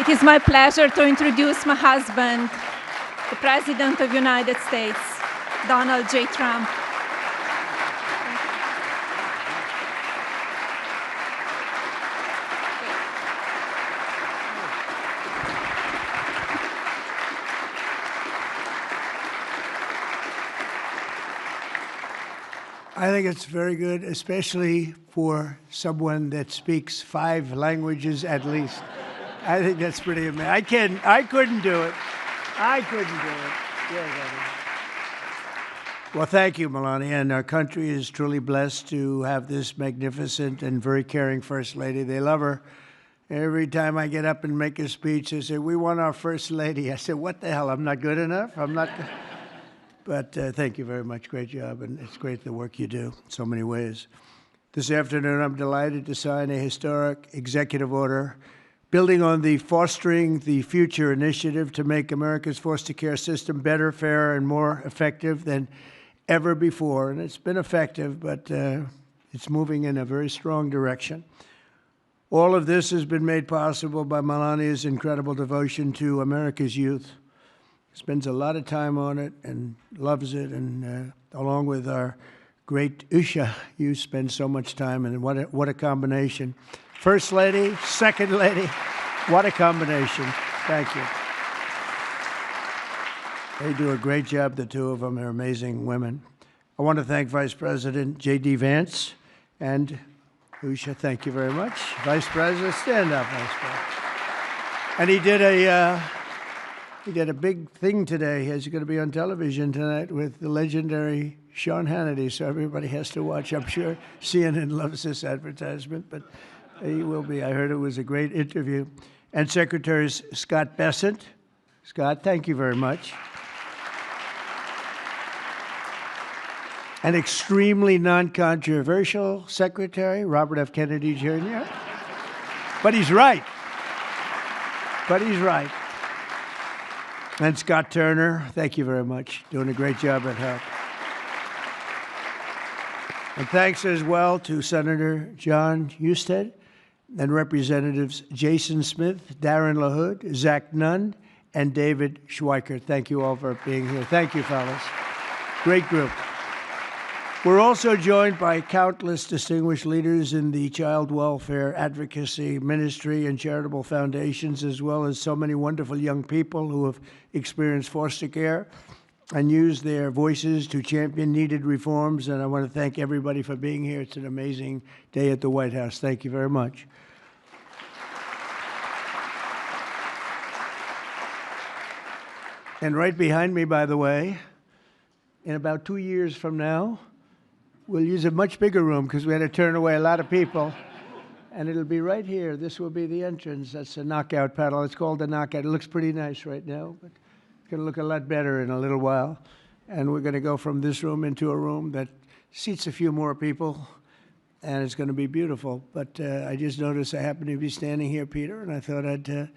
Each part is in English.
It is my pleasure to introduce my husband, the President of the United States, Donald J. Trump. I think it's very good, especially for someone that speaks 5 languages at least. I think that's pretty amazing. I couldn't do it. I couldn't do it. Yeah, well, thank you, Melania. And our country is truly blessed to have this magnificent and very caring First Lady. They love her. Every time I get up and make a speech, they say, "We want our First Lady." I said, "What the hell? I'm not good enough? I'm not good." But thank you very much. Great job. And it's great the work you do in so many ways. This afternoon, I'm delighted to sign a historic executive order building on the Fostering the Future initiative to make America's foster care system better, fairer, and more effective than ever before. And it's been effective, but it's moving in a very strong direction. All of this has been made possible by Melania's incredible devotion to America's youth. Spends a lot of time on it and loves it, and along with our great Usha, you spend so much time, and what a combination. First Lady, Second Lady, what a combination. Thank you. They do a great job, the two of them. They're amazing women. I want to thank Vice President J.D. Vance and Usha. Thank you very much. Vice President, stand up, Vice President. And he did a big thing today. He's going to be on television tonight with the legendary Sean Hannity, so everybody has to watch. I'm sure CNN loves this advertisement, but he will be. I heard it was a great interview. And Secretaries Scott Bessent. Scott, thank you very much. An extremely non-controversial Secretary, Robert F. Kennedy, Jr. But he's right. But he's right. And Scott Turner, thank you very much. Doing a great job at HELP. And thanks as well to Senator John Husted and Representatives Jason Smith, Darren LaHood, Zach Nunn, and David Schweikert. Thank you all for being here. Thank you, fellas. Great group. We're also joined by countless distinguished leaders in the child welfare advocacy ministry and charitable foundations, as well as so many wonderful young people who have experienced foster care and used their voices to champion needed reforms. And I want to thank everybody for being here. It's an amazing day at the White House. Thank you very much. And right behind me, by the way, in about 2 years from now, we'll use a much bigger room because we had to turn away a lot of people. And it'll be right here. This will be the entrance. That's a knockout paddle. It's called the knockout. It looks pretty nice right now, but it's going to look a lot better in a little while. And we're going to go from this room into a room that seats a few more people, and it's going to be beautiful. But I just noticed I happen to be standing here, Peter, and I thought I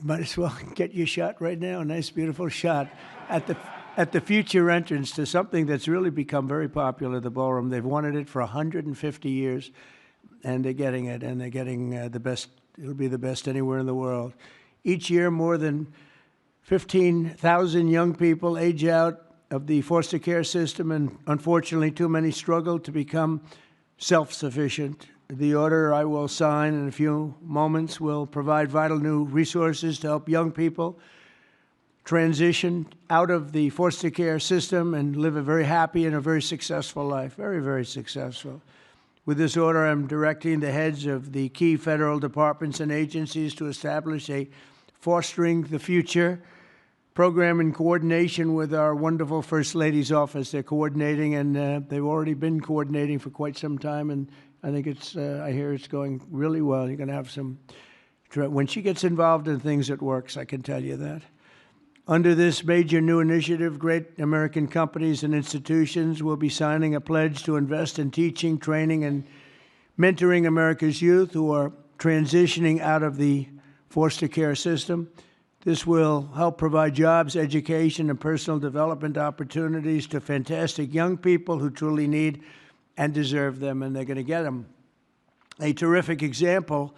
might as well get you a shot right now, a nice, beautiful shot at the future entrance to something that's really become very popular, the ballroom. They've wanted it for 150 years, and they're getting it, and they're getting the best. It'll be the best anywhere in the world. Each year, more than 15,000 young people age out of the foster care system, and unfortunately, too many struggle to become self-sufficient. The order I will sign in a few moments will provide vital new resources to help young people transition out of the foster care system and live a very happy and a very successful life, very, very successful. With this order, I'm directing the heads of the key federal departments and agencies to establish a Fostering the Future program in coordination with our wonderful First Lady's office. They're coordinating, and they've already been coordinating for quite some time, and I think I hear it's going really well. You're going to have some, when she gets involved in things, it works, I can tell you that. Under this major new initiative, great American companies and institutions will be signing a pledge to invest in teaching, training, and mentoring America's youth who are transitioning out of the foster care system. This will help provide jobs, education, and personal development opportunities to fantastic young people who truly need and deserve them, and they're going to get them. A terrific example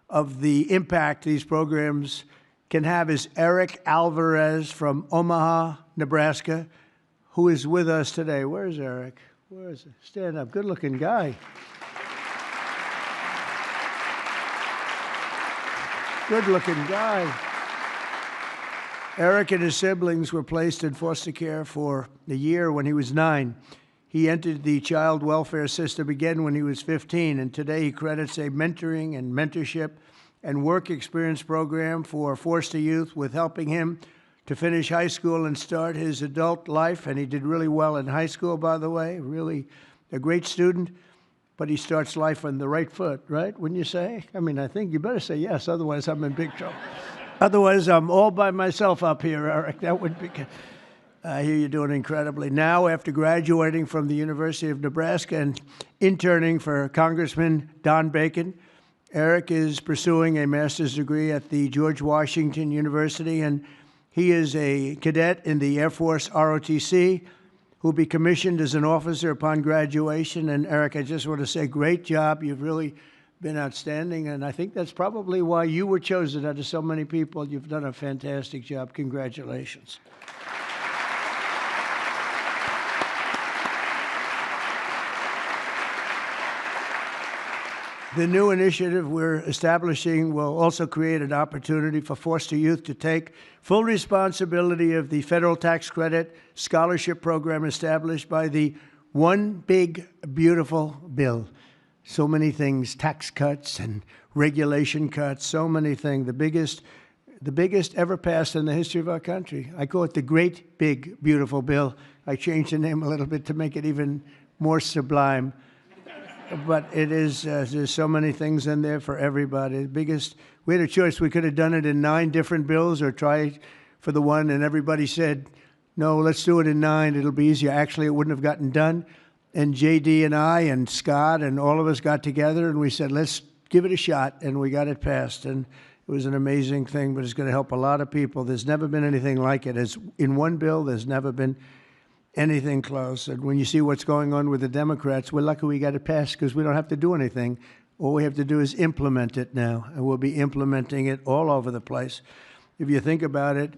of the impact these programs can have is Eric Alvarez from Omaha, Nebraska, who is with us today. Where's Eric? Where is he? Stand up. Good-looking guy. Good-looking guy. Eric and his siblings were placed in foster care for a year when he was 9. He entered the child welfare system again when he was 15, and today he credits a mentoring and mentorship and work experience program for foster youth with helping him to finish high school and start his adult life. And he did really well in high school, by the way, really a great student. But he starts life on the right foot, right? Wouldn't you say? I mean, I think you better say yes, otherwise I'm in big trouble. Otherwise, I'm all by myself up here, Eric. That would be good. I hear you're doing incredibly. Now, after graduating from the University of Nebraska and interning for Congressman Don Bacon, Eric is pursuing a master's degree at the George Washington University, and he is a cadet in the Air Force ROTC, who will be commissioned as an officer upon graduation. And Eric, I just want to say, great job. You've really been outstanding, and I think that's probably why you were chosen out of so many people. You've done a fantastic job. Congratulations. The new initiative we're establishing will also create an opportunity for foster youth to take full responsibility of the federal tax credit scholarship program established by the One Big Beautiful Bill. So many things, tax cuts and regulation cuts, so many things. The biggest ever passed in the history of our country. I call it the Great Big Beautiful Bill. I changed the name a little bit to make it even more sublime. But it is, there's so many things in there for everybody. We had a choice. We could have done it in 9 different bills or try for the one, and everybody said, no, let's do it in 9. It'll be easier. Actually, it wouldn't have gotten done. And J.D. and I and Scott and all of us got together, and we said, let's give it a shot, and we got it passed. And it was an amazing thing, but it's going to help a lot of people. There's never been anything like it. As in one bill, there's never been anything close. And when you see what's going on with the Democrats, we're lucky we got it passed because we don't have to do anything. All we have to do is implement it now, and we'll be implementing it all over the place. If you think about it,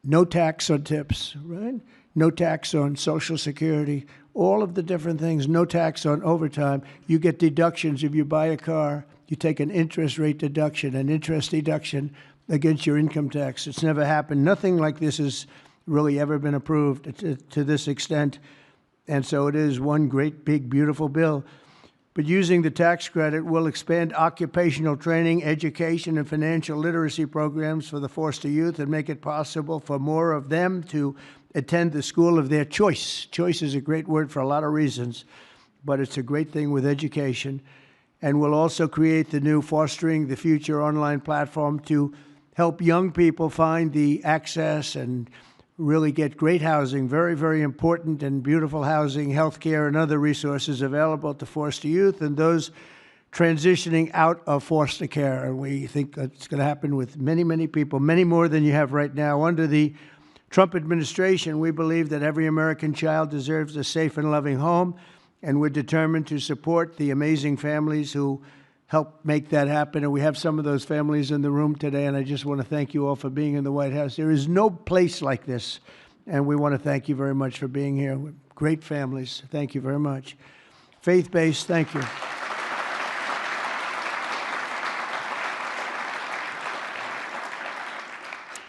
no tax on tips, right? No tax on Social Security, all of the different things, no tax on overtime. You get deductions if you buy a car. You take an interest rate deduction, an interest deduction against your income tax. It's never happened. Nothing like this has really ever been approved to this extent. And so it is one great, big, beautiful bill. But using the tax credit will expand occupational training, education, and financial literacy programs for the foster youth and make it possible for more of them to attend the school of their choice. Choice is a great word for a lot of reasons, but it's a great thing with education. And we'll also create the new Fostering the Future online platform to help young people find the access and really get great housing, very, very important and beautiful housing, health care, and other resources available to foster youth and those transitioning out of foster care. And we think it's going to happen with many, many people, many more than you have right now. Under the Trump administration, we believe that every American child deserves a safe and loving home, and we're determined to support the amazing families who help make that happen. And we have some of those families in the room today, and I just want to thank you all for being in the White House. There is no place like this, and we want to thank you very much for being here. Great families. Thank you very much. Faith-based, thank you.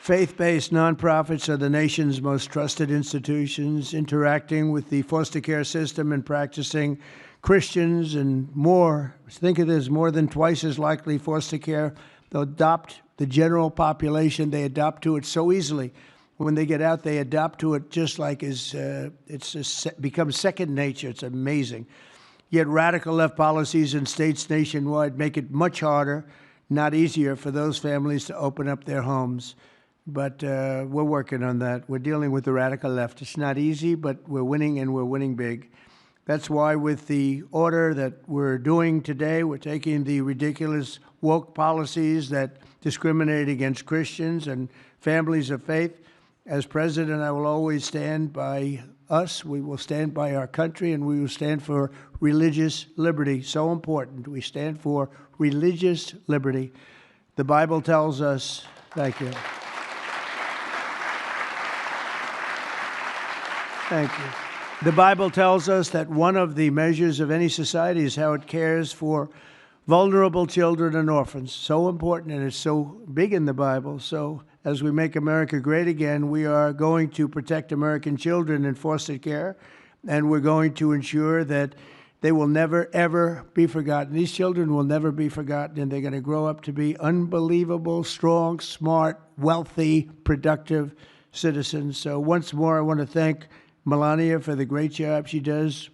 Faith-based nonprofits are the nation's most trusted institutions, interacting with the foster care system and practicing Christians and more. Think of this, more than twice as likely foster care. They'll adopt the general population. They adopt to it so easily. When they get out, they adopt to it just like it's becomes second nature. It's amazing. Yet radical left policies in states nationwide make it much harder, not easier, for those families to open up their homes. But we're working on that. We're dealing with the radical left. It's not easy, but we're winning, and we're winning big. That's why with the order that we're doing today, we're taking the ridiculous woke policies that discriminate against Christians and families of faith. As president, I will always stand by us, we will stand by our country, and we will stand for religious liberty. So important. We stand for religious liberty. The Bible tells us, thank you. Thank you. The Bible tells us that one of the measures of any society is how it cares for vulnerable children and orphans. So important, and it's so big in the Bible. So as we make America great again, we are going to protect American children in foster care, and we're going to ensure that they will never, ever be forgotten. These children will never be forgotten, and they're going to grow up to be unbelievable, strong, smart, wealthy, productive citizens. So once more, I want to thank Melania for the great job she does,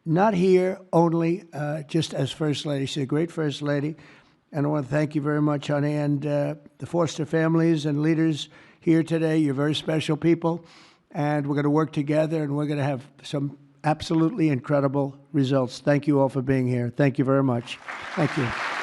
not here only just as First Lady. She's a great First Lady. And I want to thank you very much, honey, and the foster families and leaders here today. You're very special people, and we're going to work together, and we're going to have some absolutely incredible results. Thank you all for being here. Thank you very much. Thank you.